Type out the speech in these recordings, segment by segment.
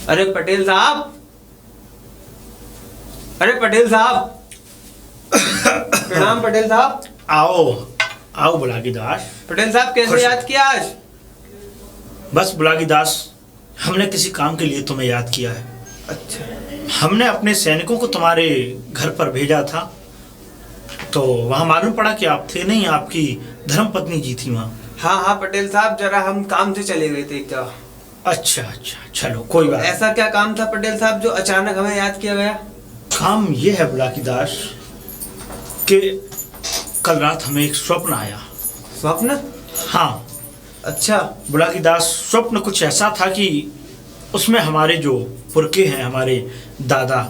अरे पटेल साहब, अरे पटेल साहब, प्रणाम पटेल साहब। आओ आओ बुलागी दास। पटेल साहब कैसे याद किया आज? बस बुलागी दास, हमने किसी काम के लिए तुम्हें याद किया है। अच्छा। हमने अपने सैनिकों को तुम्हारे घर पर भेजा था, तो वहाँ मालूम पड़ा कि आप थे नहीं, आपकी धर्मपत्नी जी थी वहाँ। हाँ हाँ पटेल साहब, जरा हम काम से चले गए थे एक जगह। अच्छा अच्छा, चलो कोई बात। ऐसा क्या काम था पटेल साहब जो अचानक हमें याद किया गया? काम ये है बुलागी दास कि कल रात हमें एक स्वप्न आया। स्वप्न? हाँ। अच्छा। बुलागी दास, स्वप्न कुछ ऐसा था कि उसमें हमारे जो पुरखे हैं, हमारे दादा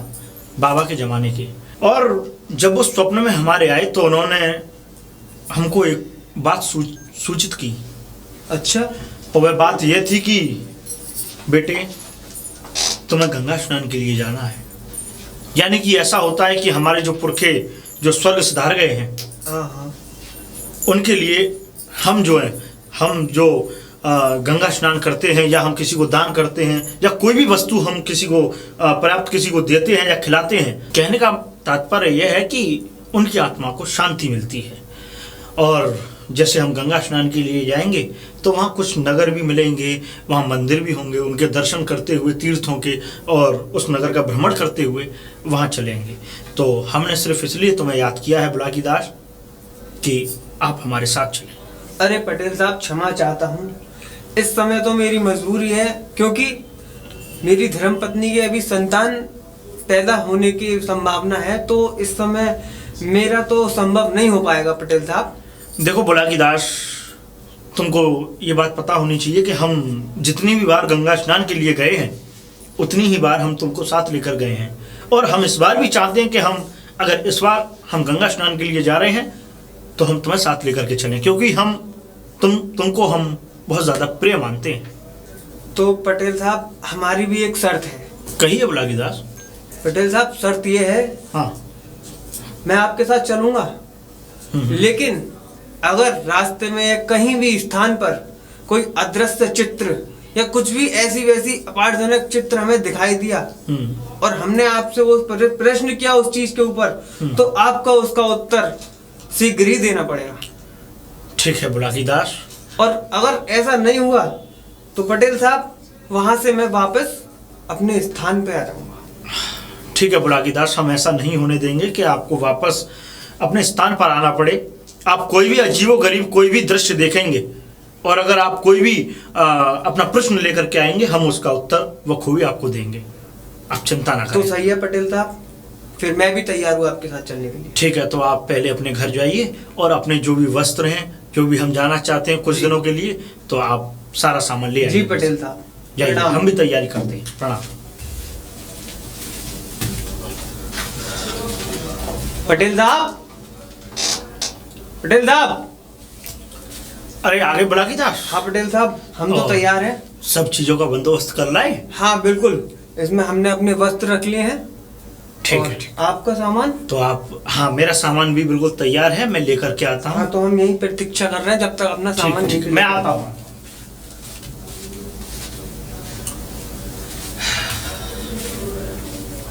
बाबा के ज़माने के, और जब उस स्वप्न में हमारे आए तो उन्होंने हमको एक बात सूचित की। अच्छा। और वह बात यह थी कि बेटे, तुम्हें गंगा स्नान के लिए जाना है। यानी कि ऐसा होता है कि हमारे जो पुरखे जो स्वर्ग सिधार गए हैं, उनके लिए हम जो गंगा स्नान करते हैं, या हम किसी को दान करते हैं, या कोई भी वस्तु हम किसी को पर्याप्त किसी को देते हैं या खिलाते हैं, कहने का तात्पर्य यह है कि उनकी आत्मा को शांति मिलती है। और जैसे हम गंगा स्नान के लिए जाएंगे तो वहाँ कुछ नगर भी मिलेंगे, वहाँ मंदिर भी होंगे, उनके दर्शन करते हुए तीर्थों के और उस नगर का भ्रमण करते हुए वहाँ चलेंगे। तो हमने सिर्फ इसलिए तुम्हें याद किया है बुलागी दास कि आप हमारे साथ चलें। अरे पटेल साहब, क्षमा चाहता हूँ, इस समय तो मेरी मजबूरी है, क्योंकि मेरी धर्मपत्नी के अभी संतान पैदा होने की संभावना है, तो इस समय मेरा तो संभव नहीं हो पाएगा पटेल साहब। देखो बुलागी दास, तुमको ये बात पता होनी चाहिए कि हम जितनी भी बार गंगा स्नान के लिए गए हैं, उतनी ही बार हम तुमको साथ लेकर गए हैं। और हम इस बार भी चाहते हैं कि हम अगर इस बार हम गंगा स्नान के लिए जा रहे हैं तो हम तुम्हें साथ लेकर के चलें, क्योंकि हम तुमको हम बहुत ज़्यादा प्रिय मानते हैं। तो पटेल साहब, हमारी भी एक शर्त है। कहिए बुलागी दास। पटेल साहब, शर्त ये है, हाँ, मैं आपके साथ चलूंगा, लेकिन अगर रास्ते में या कहीं भी स्थान पर कोई अदृश्य चित्र या कुछ भी ऐसी वैसी अपारजनक चित्र हमें दिखाई दिया और हमने आपसे वो प्रश्न किया उस चीज के ऊपर, तो आपका उसका उत्तर शीघ्र ही देना पड़ेगा। ठीक है बुलागी दास। और अगर ऐसा नहीं हुआ तो पटेल साहब, वहां से मैं वापस अपने स्थान पे आ जाऊंगा। ठीक है बुलागी दास, हम ऐसा नहीं होने देंगे कि आपको वापस अपने स्थान पर आना पड़े। आप कोई भी अजीबो गरीब कोई भी दृश्य देखेंगे और अगर आप कोई भी अपना प्रश्न लेकर के आएंगे, हम उसका उत्तर बखूबी आपको देंगे, आप चिंता ना करें। तो सही है पटेल साहब, फिर मैं भी तैयार हूँ आपके साथ चलने के लिए। ठीक है, तो आप पहले अपने घर जाइए और अपने जो भी वस्त्र हैं, जो भी हम जाना चाहते हैं कुछ दिनों के लिए, तो आप सारा सामान ले आइए। जी पटेल साहब, जाइए, हम भी तैयारी करते हैं। प्रणाम। पटेल साहब, पटेल साहब। अरे आगे बुलागी दास। हाँ पटेल साहब, हम तो तैयार हैं। सब चीजों का बंदोबस्त कर लाए? हाँ बिल्कुल, इसमें हमने अपने वस्त्र रख लिए हैं। ठीक है, ठीक। आपका सामान? तो आप, हाँ मेरा सामान भी बिल्कुल तैयार है, मैं लेकर के आता हूँ। हाँ, तो हम यही प्रतीक्षा कर रहे हैं जब तक अपना सामान। ठीक, मैं आता हूँ।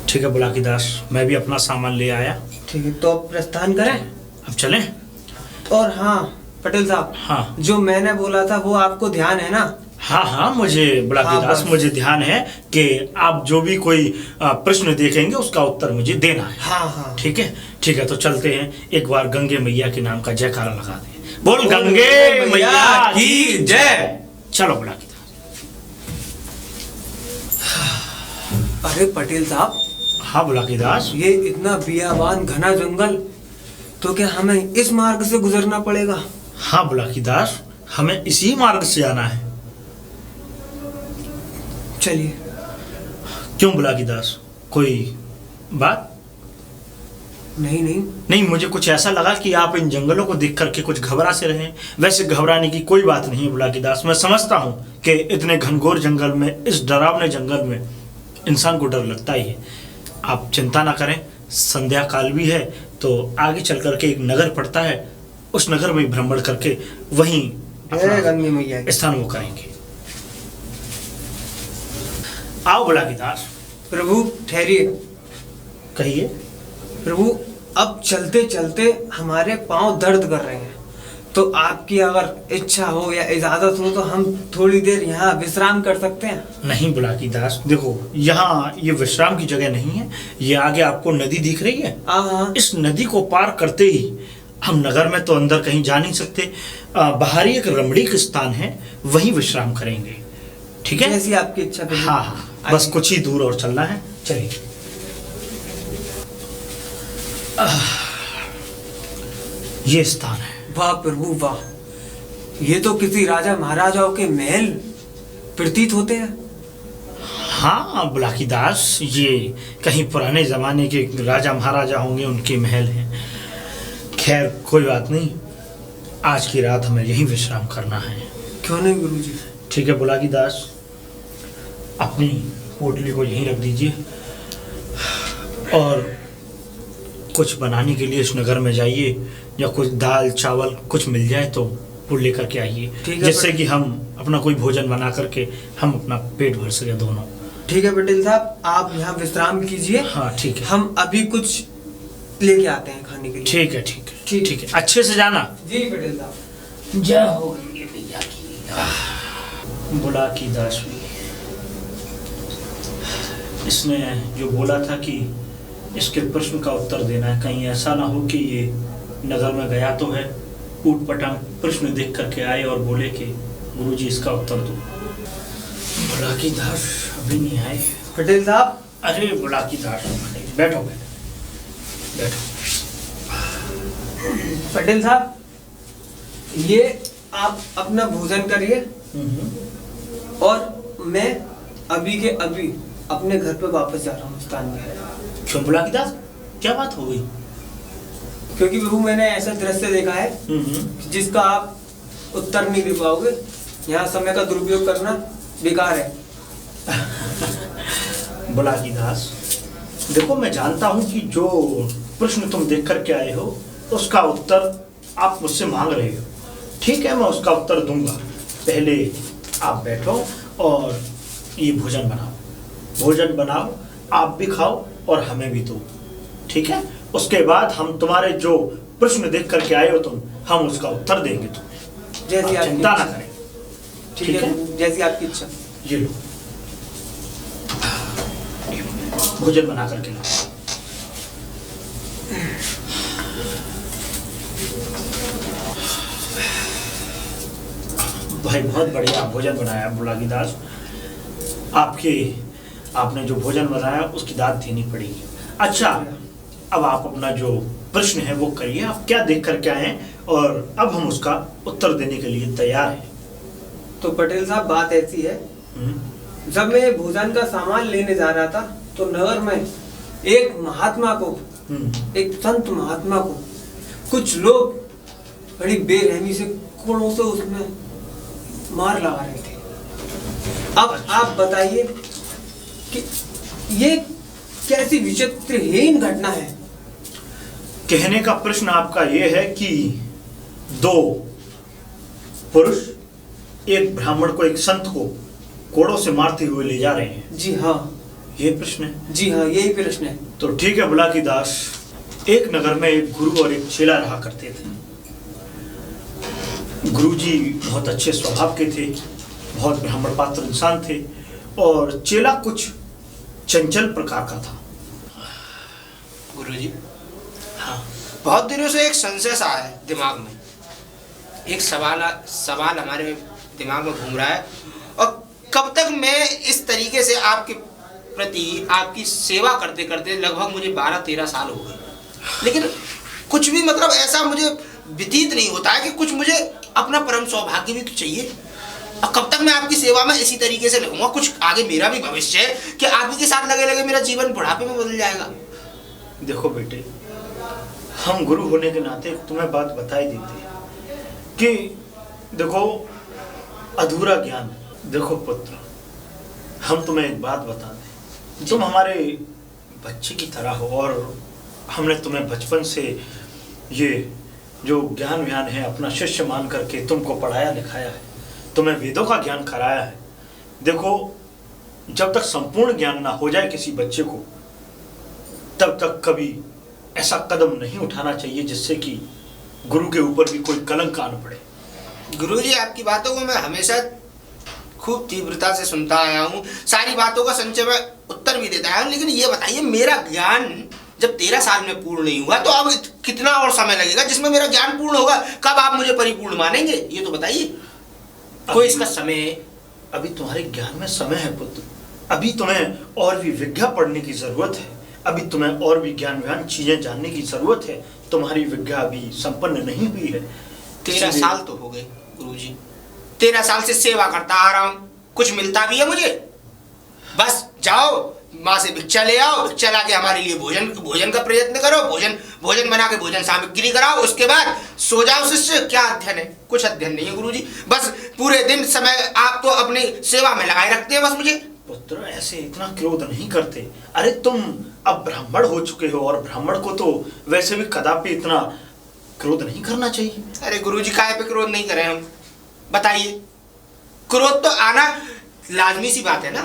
ठीक है बुलागी दास, मैं भी अपना सामान ले आया। ठीक है, तो अब प्रस्थान करें? अब चलें? और हाँ पटेल साहब, हाँ, जो मैंने बोला था वो आपको ध्यान है ना? हाँ हाँ, मुझे बुलागी दास, मुझे ध्यान है कि आप जो भी कोई प्रश्न देखेंगे उसका उत्तर मुझे देना है। हाँ हाँ, ठीक है, ठीक है, तो चलते हैं। एक बार गंगे मैया के नाम का जयकारा लगा दें। बोल गंगे मैया की जय। चलो बुलागी दास। अरे पटेल साहब। हाँ बुलागी दास। ये इतना बियाबान घना जंगल, तो क्या हमें इस मार्ग से गुजरना पड़ेगा? हाँ बुलागी दास, हमें इसी मार्ग से आना है। चलिए। क्यों बुलागी दास, कोई बात? नहीं नहीं नहीं, मुझे कुछ ऐसा लगा कि आप इन जंगलों को देख करके कुछ घबरा से रहे। वैसे घबराने की कोई बात नहीं है बुलागी दास, मैं समझता हूँ कि इतने घनघोर जंगल में, इस डरावने जंगल में इंसान को डर लगता ही है। आप चिंता ना करें, संध्या काल भी है, तो आगे चल करके एक नगर पड़ता है, उस नगर में भ्रमण करके वहीं गंगे मैया स्थान वो करेंगे। आओ बुलाकीदास। प्रभु ठहरिए। कहिए। प्रभु अब चलते चलते हमारे पांव दर्द कर रहे हैं, तो आपकी अगर इच्छा हो या इजाजत हो तो हम थोड़ी देर यहाँ विश्राम कर सकते हैं। नहीं बुलाकीदास, देखो यहाँ ये विश्राम की जगह नहीं है। ये आगे आपको नदी दिख रही है, हाँ। इस नदी को पार करते ही हम नगर में तो अंदर कहीं जा नहीं सकते, बाहरी एक रमणीक स्थान है, वहीं विश्राम करेंगे। ठीक है, जैसी आपकी इच्छा। हाँ, बस कुछ ही दूर और चलना है, चलिए। ये स्थान है। वाह प्रभु वाह, ये तो किसी राजा महाराजाओं के महल प्रतीत होते हैं। हाँ बुलाकीदास, ये कहीं पुराने जमाने के राजा महाराजा होंगे, उनके महल हैं। खैर कोई बात नहीं, आज की रात हमें यहीं विश्राम करना है। क्यों नहीं गुरुजी। ठीक है बुलाकीदास, अपनी पोटली को यहीं रख दीजिए और कुछ बनाने के लिए इस नगर में जाइए, या कुछ दाल चावल कुछ मिल जाए तो वो लेकर के आइए, जिससे कि हम अपना कोई भोजन बना करके हम अपना पेट भर सके दोनों। ठीक है पटेल साहब, आप यहाँ विश्राम कीजिए। हाँ ठीक है, हम अभी कुछ लेके आते हैं खाने के लिए। ठीक है ठीक है ठीक है, अच्छे से जाना। जी पटेल साहब। जय हो गई भैया की। बुलाकीदास भी, इसने जो बोला था कि इसके प्रश्न का उत्तर देना है, कहीं ऐसा ना हो कि ये नगर में गया तो है, ऊटपटांग प्रश्न देख करके आए और बोले कि गुरुजी इसका उत्तर दो। बुलाकीदास अभी नहीं आए। पटेल साहब। अरे बुलाकीदास, बैठो बैठो बैठो। पटेल साहब, ये आप अपना भोजन करिए और मैं अभी के अभी अपने घर पे वापस जा रहा हूँ स्थान में। क्यों बुलाकीदास, क्या बात हो गई? क्योंकि प्रभु मैंने ऐसा दृश्य देखा है जिसका आप उत्तर नहीं दे पाओगे। यहाँ समय का दुरुपयोग करना बेकार है। बुलाकीदास देखो, मैं जानता हूँ कि जो प्रश्न तुम देख करके आए हो उसका उत्तर आप मुझसे मांग रहे हो। ठीक है, मैं उसका उत्तर दूंगा। पहले आप बैठो और ये भोजन बनाओ, आप भी खाओ और हमें भी दो। ठीक है, उसके बाद हम तुम्हारे जो प्रश्न देख करके आए हो तुम, हम उसका उत्तर देंगे तुम्हें। जैसी आप चिंता ना करें। ठीक है, जैसी आपकी इच्छा। ये लो, भोजन बना करके लाओ। भाई बहुत बढ़िया भोजन बनाया बुलाकीदास। आपने जो भोजन बनाया उसकी दाद देनी पड़ेगी। अच्छा, अब आप अपना जो प्रश्न है वो करिए, आप क्या देख कर क्या हैं, और अब हम उसका उत्तर देने के लिए तैयार हैं। तो पटेल साहब, बात ऐसी है, जब मैं भोजन का सामान लेने जा रहा था तो नगर में एक महात्मा को, एक संत महात्मा को कुछ लोग बड़ी बेरहमी से कोड़ों से उसमें मार लगा रहे थे। अब आप बताइए कि ये कैसी विचित्रहीन घटना है। कहने का प्रश्न आपका यह है कि दो पुरुष एक ब्राह्मण को, एक संत को कोड़ों से मारते हुए ले जा रहे हैं। जी हाँ, ये प्रश्न है। जी हाँ, यही प्रश्न है। तो ठीक है बुलाकीदास, एक नगर में एक गुरु और एक चेला रहा करते थे। गुरुजी बहुत अच्छे स्वभाव के थे, बहुत ब्राह्मण पात्र इंसान थे, और चेला कुछ चंचल प्रकार का था। गुरुजी, हाँ, बहुत दिनों से एक संशय सा है दिमाग में, एक सवाल हमारे दिमाग में घूम रहा है, और कब तक मैं इस तरीके से आपके प्रति आपकी सेवा करते करते लगभग मुझे 12-13 साल हो गए, लेकिन कुछ भी मतलब ऐसा मुझे व्यतीत नहीं होता है कि कुछ मुझे अपना परम सौभाग्य भी तो चाहिए। और कब तक मैं आपकी सेवा में इसी तरीके से लगूंगा? कुछ आगे मेरा भी भविष्य है कि आप ही के साथ लगे लगे मेरा जीवन बुढ़ापे में बदल जाएगा। देखो बेटे, हम गुरु होने के नाते तुम्हें बात बता ही देते हैं कि देखो, अधूरा ज्ञान। देखो पुत्र, हम तुम्हें एक बात बता दें, तुम हमारे बच्चे की तरह हो, और हमने तुम्हें बचपन से ये जो ज्ञान व्यान है अपना शिष्य मान करके तुमको पढ़ाया लिखाया है, तुम्हें वेदों का ज्ञान कराया है। देखो, जब तक संपूर्ण ज्ञान ना हो जाए किसी बच्चे को, तब तक कभी ऐसा कदम नहीं उठाना चाहिए जिससे कि गुरु के ऊपर भी कोई कलंक आना पड़े। गुरुजी, आपकी बातों को मैं हमेशा खूब तीव्रता से सुनता आया हूँ, सारी बातों का संचय में उत्तर भी देता आया हूँ, लेकिन ये बताइए, मेरा ज्ञान जब 13 साल में पूर्ण नहीं हुआ तो अब कितना और समय लगेगा जिसमें मेरा ज्ञान पूर्ण होगा? कब आप मुझे परिपूर्ण मानेंगे, ये तो बताइए। कोई इसका समय? अभी तुम्हारे ज्ञान में समय है पुत्र, अभी तुम्हें और भी विज्ञा पढ़ने की जरूरत है, अभी तुम्हें और भी ज्ञान चीजें जानने की जरूरत है। तुम्हारी विज्ञा अभी संपन्न नहीं हुई है। 13 साल तो हो गए गुरुजी, 13 साल से सेवा करता आ रहा हूँ, कुछ मिलता भी है मुझे? बस जाओ माँ से भिक्षा ले आओ, भिक्षा लाके हमारे लिए भोजन का प्रयत्न करो, भोजन बना के भोजन सामग्री कराओ, उसके बाद सो जाओ शिष्य। क्या अध्ययन है? कुछ अध्ययन नहीं है गुरुजी, बस पूरे दिन समय आप तो अपनी सेवा में लगाए रखते हैं बस मुझे। पुत्र, ऐसे इतना क्रोध नहीं करते। अरे तुम अब ब्राह्मण हो चुके हो और ब्राह्मण को तो वैसे भी कदापि इतना क्रोध नहीं करना चाहिए। अरे गुरुजी, काहे पे क्रोध नहीं करें हम, बताइए। क्रोध तो आना लाजमी सी बात है ना,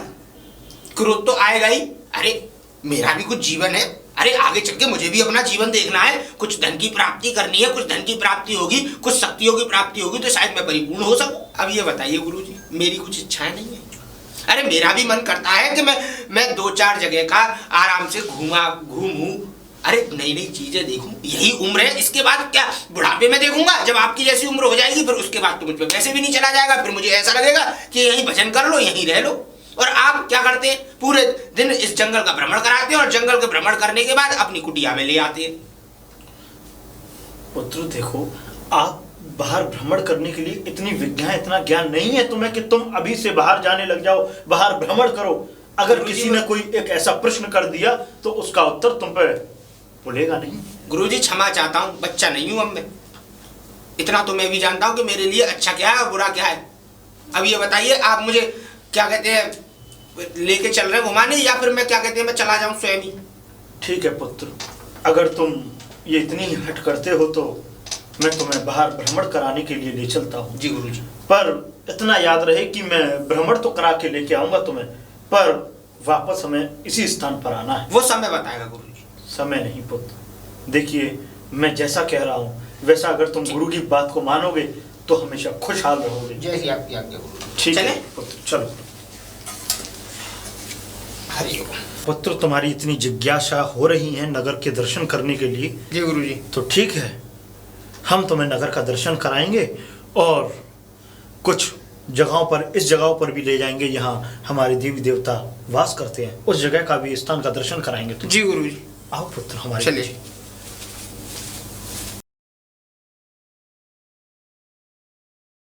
क्रोध तो आएगा ही। अरे मेरा भी कुछ जीवन है, अरे आगे चल के मुझे भी अपना जीवन देखना है, कुछ धन की प्राप्ति करनी है, कुछ धन की प्राप्ति होगी, कुछ शक्तियों की प्राप्ति होगी तो शायद मैं परिपूर्ण हो सकूं। अब ये बताइए गुरुजी, मेरी कुछ इच्छाएं नहीं है? अरे मेरा भी मन करता है कि मैं 2-4 जगह का आराम से घूमूं, अरे नई नई चीजें देखूं। यही उम्र है, इसके बाद क्या बुढ़ापे में देखूंगा? जब आपकी जैसी उम्र हो जाएगी फिर उसके बाद तो मुझ पे वैसे भी नहीं चला जाएगा, फिर मुझे ऐसा लगेगा कि यहीं भजन कर लो, यहीं रह लो। और आप क्या करते हैं? पूरे दिन इस जंगल का भ्रमण कराते हैं और जंगल का भ्रमण करने के बाद अपनी कुटिया में ले आते हैं। पुत्र देखो, आप बाहर भ्रमण करने के लिए इतनी विज्ञा, इतना ज्ञान नहीं है तुम्हें कि तुम अभी से बाहर जाने लग जाओ, बाहर भ्रमण करो। अगर किसी ने कोई एक ऐसा प्रश्न कर दिया तो उसका उत्तर तुम पे बोलेगा नहीं। गुरुजी क्षमा चाहता हूँ, बच्चा नहीं हूँ अब मैं, इतना तो मैं भी जानता हूँ कि मेरे लिए अच्छा क्या है और बुरा क्या है। अब ये बताइए, आप मुझे क्या कहते हैं लेके चल रहे घुमाने, या फिर मैं क्या कहते हैं मैं चला जाऊं स्वयं ही? ठीक है पुत्र, अगर तुम ये इतनी हट करते हो तो मैं तुम्हें बाहर भ्रमण कराने के लिए ले चलता हूँ। जी गुरुजी। पर इतना याद रहे कि मैं भ्रमण तो करा के लेके आऊंगा तुम्हें, पर वापस हमें इसी स्थान पर आना है। वो समय बताएगा गुरुजी। समय नहीं पुत्र, देखिए मैं जैसा कह रहा हूँ वैसा अगर तुम गुरु की बात को मानोगे तो हमेशा खुशहाल रहोगे। जैसी आपकी आज्ञा गुरुजी। ठीक है पुत्र, चलो। हरिओम। पुत्र, तुम्हारी इतनी जिज्ञासा हो रही है नगर के दर्शन करने के लिए। जी गुरुजी। तो ठीक है, हम तुम्हें नगर का दर्शन कराएंगे और कुछ जगहों पर, इस जगहों पर भी ले जाएंगे यहाँ हमारे देवी देवता वास करते हैं, उस जगह का भी स्थान का दर्शन कराएंगे। जी गुरुजी। आओ पुत्र हमारे। चलिए।